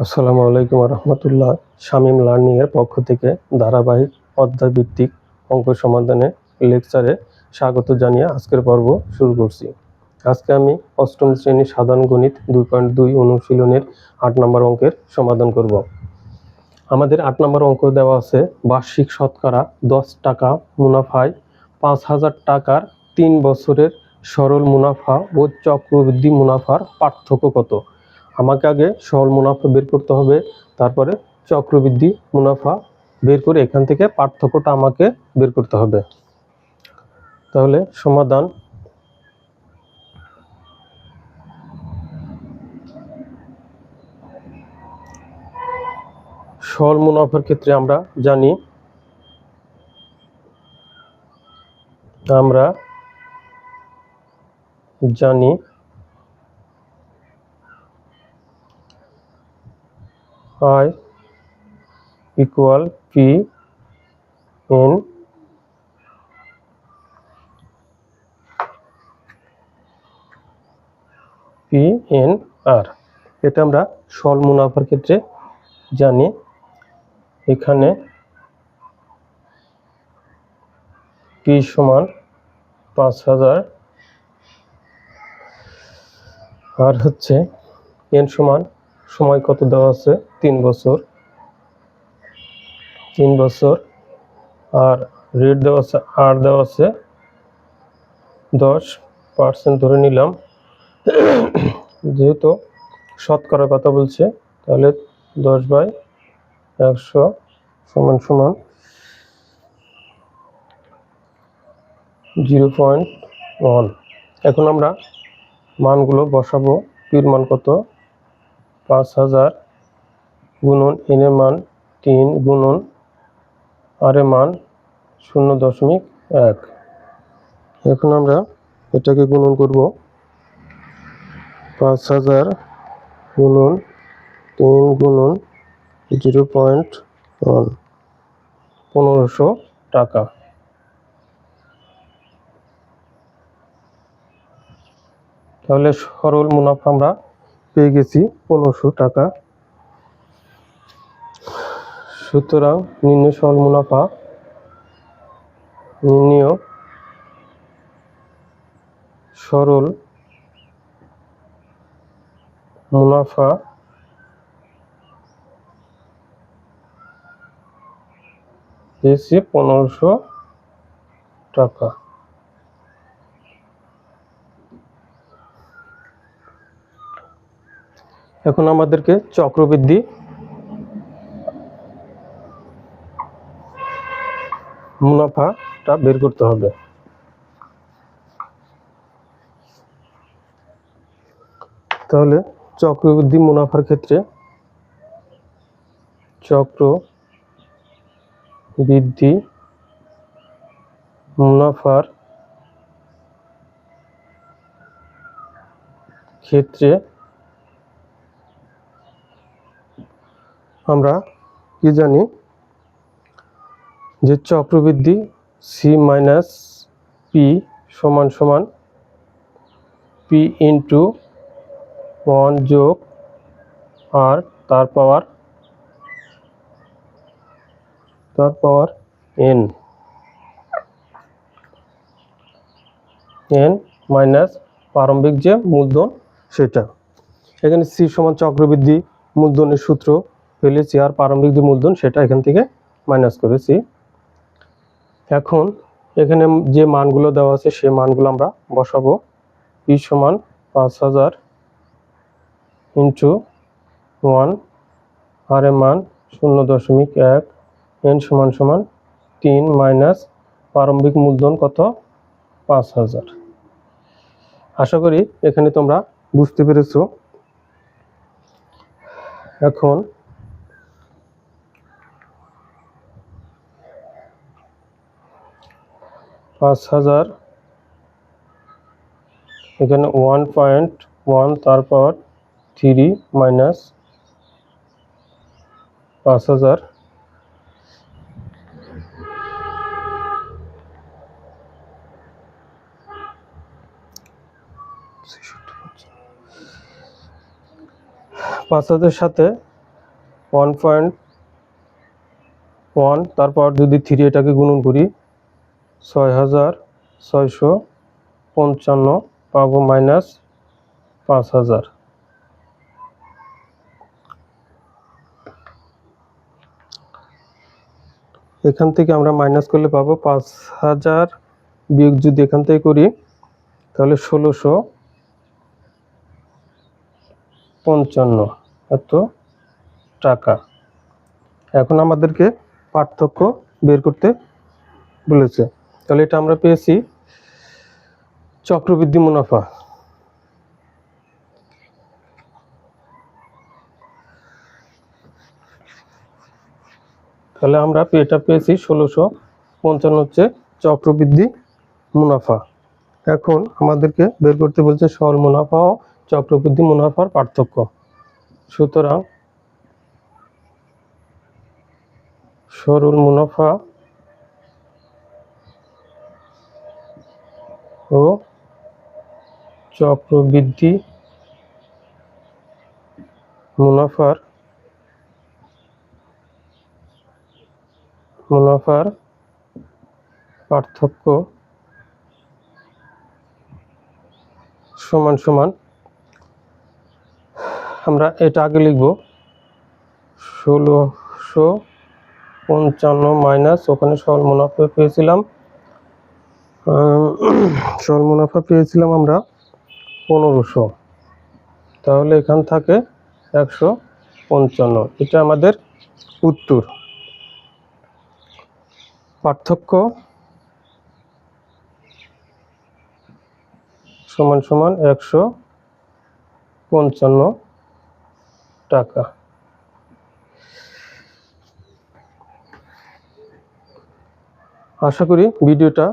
আসসালামু আলাইকুম রহমতুল্লাহ। শামীম লার্নিং এর পক্ষ থেকে ধারাবাহিক অধ্যায়ভিত্তিক অঙ্ক সমাধানে লেকচারে স্বাগত জানিয়ে আজকের পর্ব শুরু করছি। আজকে আমি অষ্টম শ্রেণীর সাধারণ গণিত 2.2 অনুশীলনের 8 নম্বর অঙ্কের সমাধান করব। আমাদের 8 নম্বর অঙ্ক দেওয়া আছে বার্ষিক শতকরা 10 টাকা মুনাফায় 5,000 টাকার 3 বছরের সরল মুনাফা ও চক্রবৃদ্ধি মুনাফার পার্থক্য কত। আমাকে আগে সরল মুনাফা বের করতে হবে, তারপরে চক্রবৃদ্ধি মুনাফা বের করে এখান থেকে পার্থক্যটা আমাকে বের করতে হবে। তাহলে সমাধান। সরল মুনাফার ক্ষেত্রে আমরা জানি I equal P N R। এটা আমরা সরল মুনাফার ক্ষেত্রে জানি। এখানে P সমান 5,000 আর হচ্ছে N সমান সময় কত দেওয়া আছে 3 বছর আর রেট দেওয়া আছে R দেওয়া আছে 10% ধরে নিলাম। যেহেতু শতকরা কথা বলছে তাহলে 10/100 সমান 0.1। এখন আমরা মানগুলো বসাবো। পির মান কত 5,000 গুণন N এর মান 3 গুণন R এর মান 0.1। এখন আমরা এটাকে গুণন করব। 5,000 গুণন 3 গুণন 0.1 1500 টাকা। তাহলে সরল মুনাফা আমরা পেয়ে গেছি 1500 টাকা। সুতরাং নির্ণয় সরল মুনাফা পেয়েছি 1500 টাকা। এখন আমাদেরকে চক্রবৃদ্ধি মুনাফাটা বের করতে হবে। তাহলে চক্রবৃদ্ধি মুনাফার ক্ষেত্রে আমরা কি জানি যে চক্রবৃদ্ধি C মাইনাস P সমান P ইন্টু 1 যোগ R তার পাওয়ার N মাইনাস প্রারম্ভিক যে মূলধন সেটা। এখানে C সমান চক্রবৃদ্ধি মূলধনের সূত্র ফেলেছি, আর প্রারম্ভিক যে মূলধন সেটা এখান থেকে মাইনাস করেছি। এখন এখানে যে মানগুলো দেওয়া আছে সেই মানগুলো আমরা বসাবো। P সমান 5,000 ইন্টু 1, আর এর মান 0.1, N সমান 3 মাইনাস প্রারম্ভিক মূলধন কত 5,000। আশা করি এখানে তোমরা বুঝতে পেরেছো। এখন এখানে 1.1 তারপর 3 মাইনাস 5,000 5,000 সাথে 1.1, তারপর যদি 3 এটাকে গুণন করি 6,655 পাবো -5,000। এখান থেকে আমরা মাইনাস করলে পাবো 5,000, বিয়োগ যদি এখান থেকে করি তাহলে 1,655 এত টাকা। এখন আমাদেরকে পার্থক্য বের করতে বলেছে, তাহলে এটা আমরা পেয়েছি চক্রবৃদ্ধি মুনাফা। তাহলে আমরা এটা পেয়েছি 1,655 হচ্ছে চক্রবৃদ্ধি মুনাফা। এখন আমাদেরকে বের করতে বলছে সরল মুনাফা ও চক্রবৃদ্ধি মুনাফার পার্থক্য। সুতরাং সরল মুনাফা ও চক্রবৃদ্ধি মুনাফার পার্থক্য সমান সমান, আমরা এটা আগে লিখব 1,655 মাইনাস ওখানে সরল মুনাফা পেয়েছিলাম আমরা 1,500, তাহলে এখান থাকে 155। এটা আমাদের উত্তর। পার্থক্য সমান সমান 155 টাকা। আশা করি ভিডিওটা